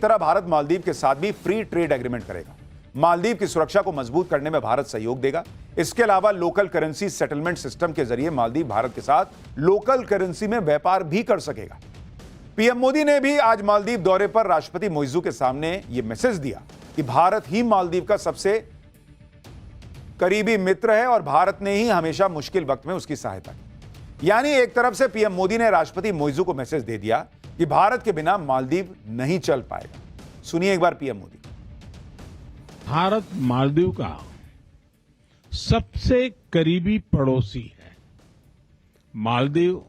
तरह भारत मालदीव के साथ भी फ्री ट्रेड एग्रीमेंट करेगा। मालदीव की सुरक्षा को मजबूत करने में भारत सहयोग देगा। इसके अलावा लोकल करेंसी सेटलमेंट सिस्टम के जरिए मालदीव भारत के साथ लोकल करेंसी में व्यापार भी कर सकेगा। पीएम मोदी ने भी आज मालदीव दौरे पर राष्ट्रपति मोइजू के सामने यह मैसेज दिया कि भारत ही मालदीव का सबसे करीबी मित्र है और भारत ने ही हमेशा मुश्किल वक्त में उसकी सहायता की। यानी एक तरफ से पीएम मोदी ने राष्ट्रपति मोइजू को मैसेज दे दिया कि भारत के बिना मालदीव नहीं चल पाएगा। सुनिए एक बार पीएम मोदी। भारत मालदीव का सबसे करीबी पड़ोसी है। मालदीव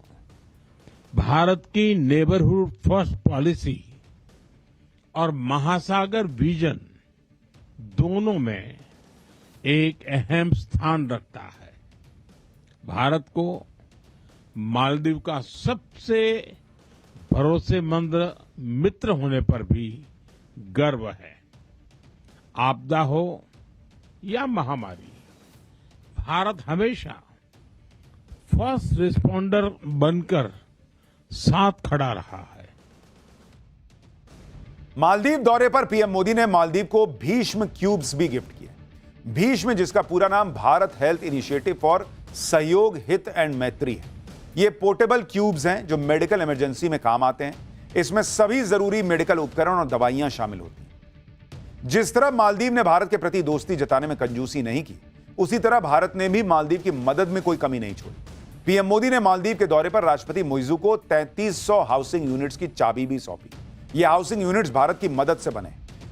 भारत की नेबरहुड फर्स्ट पॉलिसी और महासागर विजन दोनों में एक अहम स्थान रखता है। भारत को मालदीव का सबसे भरोसेमंद मित्र होने पर भी गर्व है। आपदा हो या महामारी, भारत हमेशा फर्स्ट रिस्पॉन्डर बनकर साथ खड़ा रहा है। मालदीव दौरे पर पीएम मोदी ने मालदीव को भीष्म क्यूब्स भी गिफ्ट किए। भीष्म, जिसका पूरा नाम भारत हेल्थ इनिशिएटिव फॉर सहयोग हित एंड मैत्री है। ये पोर्टेबल क्यूब्स हैं जो मेडिकल इमरजेंसी में काम आते हैं। इसमें सभी जरूरी मेडिकल उपकरण और दवाइयां शामिल होती हैं। जिस तरह मालदीव ने भारत के प्रति दोस्ती जताने में कंजूसी नहीं की, उसी तरह भारत ने भी मालदीव की मदद में कोई कमी नहीं छोड़ी। पीएम मोदी ने मालदीव के दौरे पर राष्ट्रपति मोइजू को 3300 हाउसिंग यूनिट्स की चाबी भी सौंपी। ये हाउसिंग यूनिट्स भारत की मदद से बने,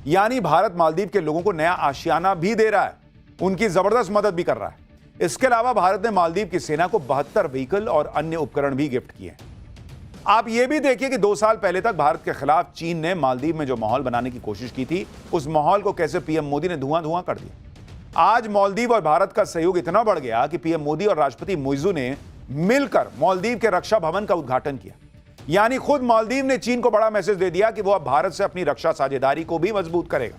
यानी भारत मालदीव के लोगों को नया आशियाना भी दे रहा है, उनकी जबरदस्त मदद भी कर रहा है। इसके अलावा भारत ने मालदीव की सेना को 72 व्हीकल और अन्य उपकरण भी गिफ्ट किए। आप यह भी देखिए कि 2 साल पहले तक भारत के खिलाफ चीन ने मालदीव में जो माहौल बनाने की कोशिश की थी, उस माहौल को कैसे पीएम मोदी ने धुआं धुआं कर दिया। आज मालदीव और भारत का सहयोग इतना बढ़ गया कि पीएम मोदी और राष्ट्रपति मोइजू ने मिलकर मालदीव के रक्षा भवन का उद्घाटन किया। यानी खुद मालदीव ने चीन को बड़ा मैसेज दे दिया कि वो अब भारत से अपनी रक्षा साझेदारी को भी मजबूत करेगा।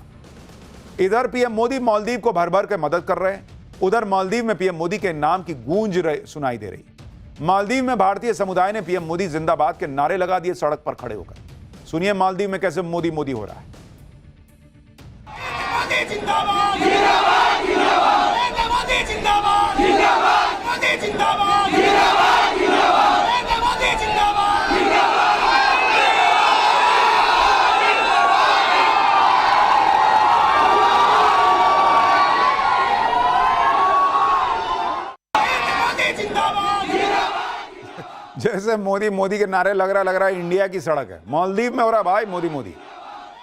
इधर पीएम मोदी मालदीव को भर भर के मदद कर रहे हैं, उधर मालदीव में पीएम मोदी के नाम की गूंज सुनाई दे रही। मालदीव में भारतीय समुदाय ने पीएम मोदी जिंदाबाद के नारे लगा दिए सड़क पर खड़े होकर। सुनिए मालदीव में कैसे मोदी मोदी हो रहा है। जैसे मोदी मोदी के नारे लग रहा है इंडिया की सड़क है, मालदीव में हो रहा भाई मोदी मोदी।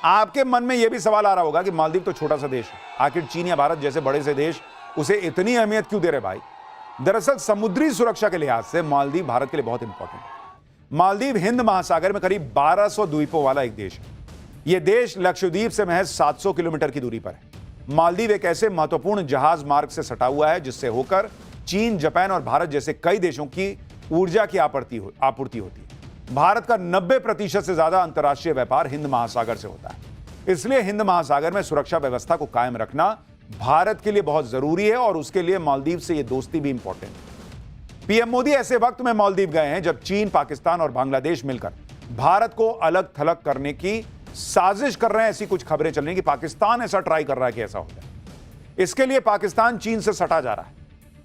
आपके मन में यह भी सवाल आ रहा होगा कि मालदीव तो छोटा सा देश है, आखिर चीन या भारत जैसे बड़े से देश उसे इतनी अहमियत क्यों दे रहे भाई। दरअसल समुद्री सुरक्षा के लिहाज से मालदीव भारत के लिए बहुत इंपॉर्टेंट है। मालदीव हिंद महासागर में करीब 1200 द्वीपों वाला एक देश है। यह देश लक्षद्वीप से महज 700 किलोमीटर की दूरी पर है। मालदीव एक ऐसे महत्वपूर्ण जहाज मार्ग से सटा हुआ है जिससे होकर चीन, जापान और भारत जैसे कई देशों की ऊर्जा की आपूर्ति होती है। भारत का 90% से ज्यादा अंतर्राष्ट्रीय व्यापार हिंद महासागर से होता है। इसलिए हिंद महासागर में सुरक्षा व्यवस्था को कायम रखना भारत के लिए बहुत जरूरी है और उसके लिए मालदीव से यह दोस्ती भी इंपॉर्टेंट है। पीएम मोदी ऐसे वक्त में मालदीव गए हैं जब चीन, पाकिस्तान और बांग्लादेश मिलकर भारत को अलग थलग करने की साजिश कर रहे हैं। ऐसी कुछ खबरें चल रही हैं कि पाकिस्तान ऐसा ट्राई कर रहा है कि ऐसा हो जाए। इसके लिए पाकिस्तान चीन से सटा जा रहा है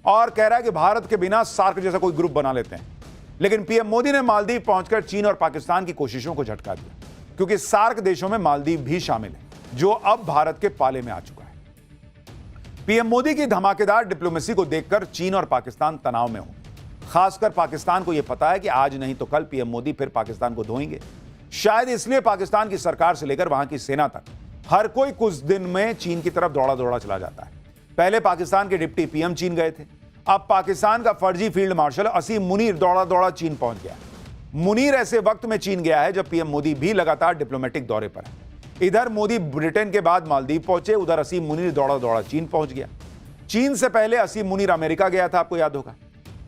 और कह रहा है कि भारत के बिना सार्क जैसा कोई ग्रुप बना लेते हैं। लेकिन पीएम मोदी ने मालदीव पहुंचकर चीन और पाकिस्तान की कोशिशों को झटका दिया, क्योंकि सार्क देशों में मालदीव भी शामिल है, जो अब भारत के पाले में आ चुका है। पीएम मोदी की धमाकेदार डिप्लोमेसी को देखकर चीन और पाकिस्तान तनाव में होंगे। खासकर पाकिस्तान को यह पता है कि आज नहीं तो कल पीएम मोदी फिर पाकिस्तान को धोएंगे। शायद इसलिए पाकिस्तान की सरकार से लेकर वहां की सेना तक हर कोई कुछ दिन में चीन की तरफ दौड़ा दौड़ा चला जाता है। पहले पाकिस्तान के डिप्टी पीएम चीन गए थे, अब पाकिस्तान का फर्जी फील्ड मार्शल असीम मुनीर दौड़ा दौड़ा चीन पहुंच गया। मुनीर ऐसे वक्त में चीन गया है जब पीएम मोदी भी लगातार डिप्लोमेटिक दौरे पर है। इधर मोदी ब्रिटेन के बाद मालदीव पहुंचे, उधर असीम मुनीर दौड़ा दौड़ा चीन पहुंच गया। चीन से पहले असीम मुनीर अमेरिका गया था, आपको याद होगा।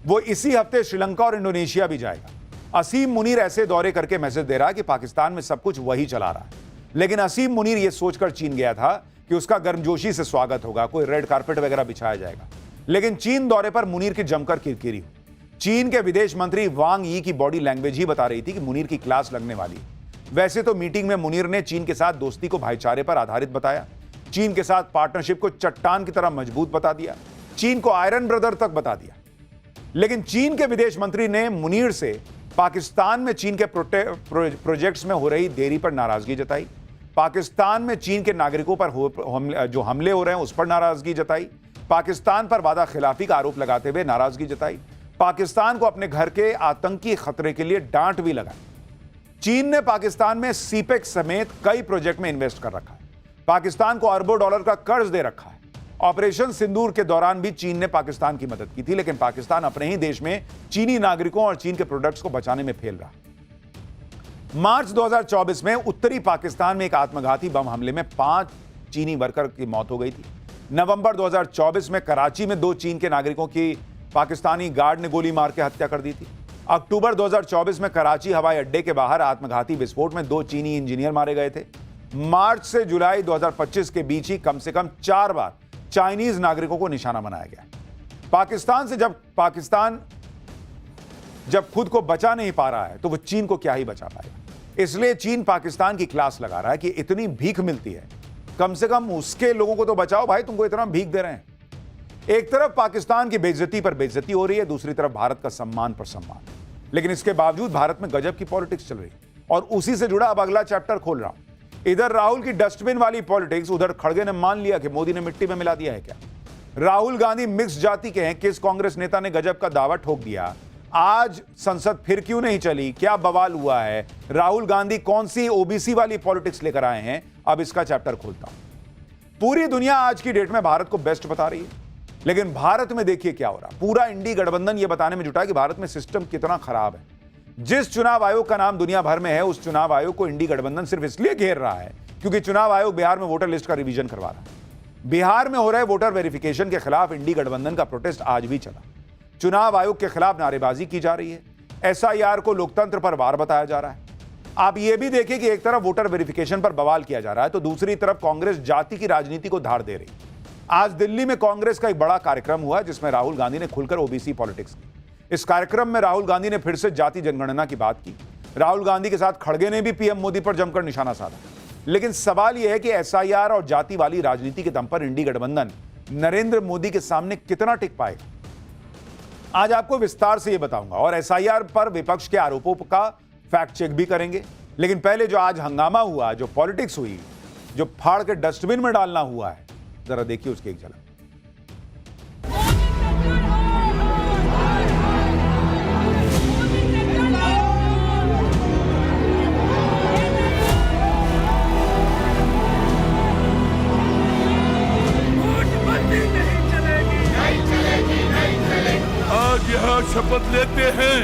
वो इसी हफ्ते श्रीलंका और इंडोनेशिया भी जाएगा। असीम मुनीर ऐसे दौरे करके मैसेज दे रहा है कि पाकिस्तान में सब कुछ वही चला रहा है। लेकिन असीम मुनीर यह सोचकर चीन गया था कि उसका गर्मजोशी से स्वागत होगा, कोई रेड कारपेट वगैरह बिछाया जाएगा। लेकिन चीन दौरे पर मुनीर की जमकर किरकिरी हुई। चीन के विदेश मंत्री वांग यी की बॉडी लैंग्वेज ही बता रही थी कि मुनीर की क्लास लगने वाली है। वैसे तो मीटिंग में मुनीर ने चीन के साथ दोस्ती को भाईचारे पर आधारित बताया, चीन के साथ पार्टनरशिप को चट्टान की तरह मजबूत बता दिया, चीन को आयरन ब्रदर तक बता दिया। लेकिन चीन के विदेश मंत्री ने मुनीर से पाकिस्तान में चीन के प्रोजेक्ट्स में हो रही देरी पर नाराजगी जताई, पाकिस्तान में चीन के नागरिकों पर जो हमले हो रहे हैं उस पर नाराजगी जताई, पाकिस्तान पर वादा खिलाफी का आरोप लगाते हुए नाराजगी जताई, पाकिस्तान को अपने घर के आतंकी खतरे के लिए डांट भी लगाई। चीन ने पाकिस्तान में सीपेक समेत कई प्रोजेक्ट में इन्वेस्ट कर रखा है, पाकिस्तान को अरबों डॉलर का कर्ज दे रखा है। ऑपरेशन सिंदूर के दौरान भी चीन ने पाकिस्तान की मदद की थी, लेकिन पाकिस्तान अपने ही देश में चीनी नागरिकों और चीन के प्रोडक्ट्स को बचाने में फेल रहा। मार्च 2024 में उत्तरी पाकिस्तान में एक आत्मघाती बम हमले में 5 चीनी वर्कर की मौत हो गई थी। नवंबर 2024 में कराची में 2 चीन के नागरिकों की पाकिस्तानी गार्ड ने गोली मार के हत्या कर दी थी। अक्टूबर 2024 में कराची हवाई अड्डे के बाहर आत्मघाती विस्फोट में 2 चीनी इंजीनियर मारे गए थे। मार्च से जुलाई 2025 के बीच ही कम से कम 4 बार चाइनीज नागरिकों को निशाना बनाया गया। पाकिस्तान से जब खुद को बचा नहीं पा रहा है तो वो चीन को क्या ही बचा पाएगा। इसलिए चीन पाकिस्तान की क्लास लगा रहा है कि इतनी भीख मिलती है, कम से कम उसके लोगों को तो बचाओ भाई, तुमको इतना भीख दे रहे हैं। एक तरफ पाकिस्तान की बेइज्जती पर बेइज्जती हो रही है, दूसरी तरफ भारत का सम्मान पर सम्मान। लेकिन इसके बावजूद भारत में गजब की पॉलिटिक्स चल रही है और उसी से जुड़ा अब अगला चैप्टर खोल रहा हूं। इधर राहुल की डस्टबिन वाली पॉलिटिक्स, उधर खड़गे ने मान लिया कि मोदी ने मिट्टी में मिला दिया है क्या। राहुल गांधी मिक्स जाति के हैं, किस कांग्रेस नेता ने गजब का दावा ठोक दिया। आज संसद फिर क्यों नहीं चली, क्या बवाल हुआ है, राहुल गांधी कौन सी ओबीसी वाली पॉलिटिक्स लेकर आए हैं, अब इसका चैप्टर खोलता हूं। पूरी दुनिया आज की डेट में भारत को बेस्ट बता रही है, लेकिन भारत में देखिए क्या हो रहा। पूरा इंडी गठबंधन यह बताने में जुटा है कि भारत में सिस्टम कितना खराब है। जिस चुनाव आयोग का नाम दुनिया भर में है, उस चुनाव आयोग को इंडी गठबंधन सिर्फ इसलिए घेर रहा है क्योंकि चुनाव आयोग बिहार में वोटर लिस्ट का रिवीजन करवा रहा है। बिहार में हो रहे वोटर वेरिफिकेशन के खिलाफ इंडी गठबंधन का प्रोटेस्ट आज भी चला। चुनाव आयोग के खिलाफ नारेबाजी की जा रही है, एसआईआर को लोकतंत्र पर वार बताया जा रहा है। आप ये भी देखिए कि एक तरफ वोटर वेरिफिकेशन पर बवाल किया जा रहा है तो दूसरी तरफ कांग्रेस जाति की राजनीति को धार दे रही। आज दिल्ली में कांग्रेस का एक बड़ा कार्यक्रम हुआ जिसमें राहुल गांधी ने खुलकर ओबीसी पॉलिटिक्स की। इस कार्यक्रम में राहुल गांधी ने फिर से जाति जनगणना की बात की। राहुल गांधी के साथ खड़गे ने भी पीएम मोदी पर जमकर निशाना साधा। लेकिन सवाल यह है कि एसआईआर और जाति वाली राजनीति के दम पर इंडी गठबंधन नरेंद्र मोदी के सामने कितना टिक पाएगा, आज आपको विस्तार से यह बताऊंगा और एसआईआर पर विपक्ष के आरोपों का फैक्ट चेक भी करेंगे। लेकिन पहले जो आज हंगामा हुआ, जो पॉलिटिक्स हुई, जो फाड़ के डस्टबिन में डालना हुआ है, जरा देखिए उसकी एक झलक। आज यहाँ शपथ लेते हैं,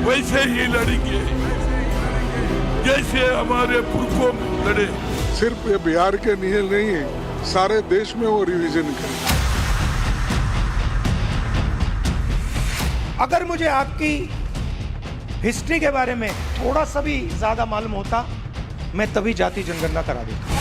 वैसे ही लड़ेंगे जैसे हमारे पुरखों लड़े। सिर्फ ये बिहार के लिए नहीं है, सारे देश में वो रिवीजन करें। अगर मुझे आपकी हिस्ट्री के बारे में थोड़ा सा भी ज्यादा मालूम होता, मैं तभी जाति जनगणना करा देता।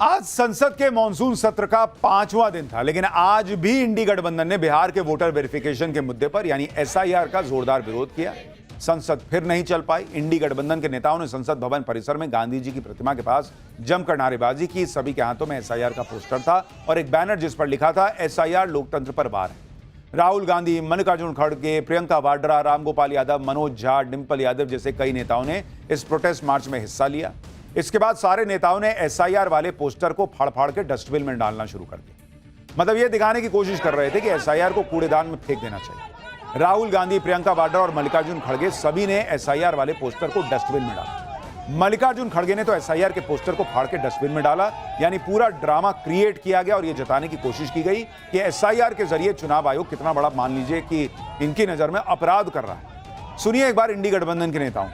आज संसद के मॉनसून सत्र का 5वां दिन था, लेकिन आज भी इंडी गठबंधन ने बिहार के वोटर वेरिफिकेशन के मुद्दे पर यानी एसआईआर का जोरदार विरोध किया। संसद फिर नहीं चल पाई। इंडी गठबंधन के नेताओं ने संसद भवन परिसर में गांधी जी की प्रतिमा के पास जमकर नारेबाजी की। सभी के हाथों में एसआईआर का पोस्टर था और एक बैनर जिस पर लिखा था एसआईआर लोकतंत्र पर वार है। राहुल गांधी, मल्लिकार्जुन खड़गे, प्रियंका वाड्रा, रामगोपाल यादव, मनोज झा, डिंपल यादव जैसे कई नेताओं ने इस प्रोटेस्ट मार्च में हिस्सा लिया। इसके बाद सारे नेताओं ने एसआईआर वाले पोस्टर को फाड़ फाड़ के डस्टबिन में डालना शुरू कर दिया। मतलब यह दिखाने की कोशिश कर रहे थे कि एसआईआर को कूड़ेदान में फेंक देना चाहिए। राहुल गांधी, प्रियंका वाड्रा और मल्लिकार्जुन खड़गे सभी ने एसआईआर वाले पोस्टर को डस्टबिन में डाला। मल्लिकार्जुन खड़गे ने तो एसआईआर के पोस्टर को फाड़ के डस्टबिन में डाला, यानी पूरा ड्रामा क्रिएट किया गया और यह जताने की कोशिश की गई कि एसआईआर के जरिए चुनाव आयोग कितना बड़ा, मान लीजिए कि इनकी नजर में अपराध कर रहा है। सुनिए एक बार इंडी गठबंधन के नेताओं।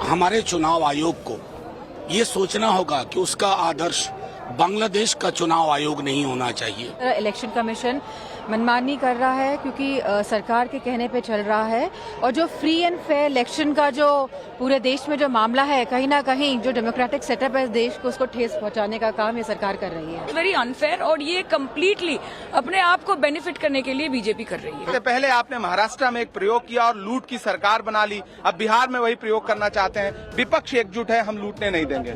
हमारे चुनाव आयोग को ये सोचना होगा कि उसका आदर्श बांग्लादेश का चुनाव आयोग नहीं होना चाहिए। इलेक्शन कमीशन मनमानी कर रहा है क्योंकि सरकार के कहने पे चल रहा है, और जो फ्री एंड फेयर इलेक्शन का जो पूरे देश में जो मामला है, कहीं ना कहीं जो डेमोक्रेटिक सेटअप है देश को, उसको ठेस पहुंचाने का काम ये सरकार कर रही है। वेरी अनफेयर, और ये कम्प्लीटली अपने आप को बेनिफिट करने के लिए बीजेपी कर रही है। इससे पहले आपने महाराष्ट्र में एक प्रयोग किया और लूट की सरकार बना ली, अब बिहार में वही प्रयोग करना चाहते हैं। विपक्ष एकजुट है, हम लूटने नहीं देंगे।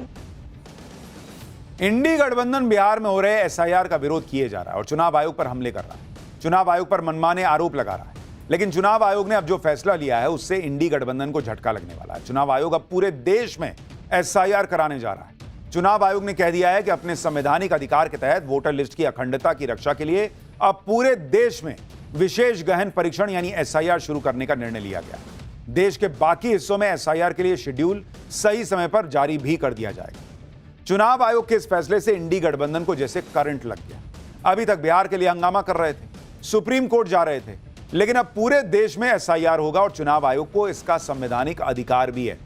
इंडी गठबंधन बिहार में हो रहे एसआईआर का विरोध किए जा रहा है और चुनाव आयोग पर हमले कर रहा है, चुनाव आयोग पर मनमाने आरोप लगा रहा है। लेकिन चुनाव आयोग ने अब जो फैसला लिया है उससे इंडी गठबंधन को झटका लगने वाला है। चुनाव आयोग अब पूरे देश में एसआईआर कराने जा रहा है। चुनाव आयोग ने कह दिया है कि अपने संवैधानिक अधिकार के तहत वोटर लिस्ट की अखंडता की रक्षा के लिए अब पूरे देश में विशेष गहन परीक्षण यानी एसआईआर शुरू करने का निर्णय लिया गया। देश के बाकी हिस्सों में एसआईआर के लिए शेड्यूल सही समय पर जारी भी कर दिया जाएगा। चुनाव आयोग के इस फैसले से इंडी गठबंधन को जैसे करंट लग गया। अभी तक बिहार के लिए हंगामा कर रहे थे, सुप्रीम कोर्ट जा रहे थे, लेकिन अब पूरे देश में एसआईआर होगा और चुनाव आयोग को इसका संवैधानिक अधिकार भी है।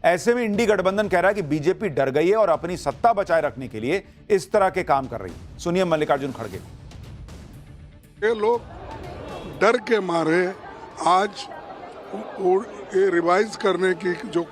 ऐसे में इंडी गठबंधन कह रहा है कि बीजेपी डर गई है और अपनी सत्ता बचाए रखने के लिए इस तरह के काम कर रही है। सुनिए मल्लिकार्जुन खड़गे। ये लोग डर के मारे आज ये रिवाइज करने की जो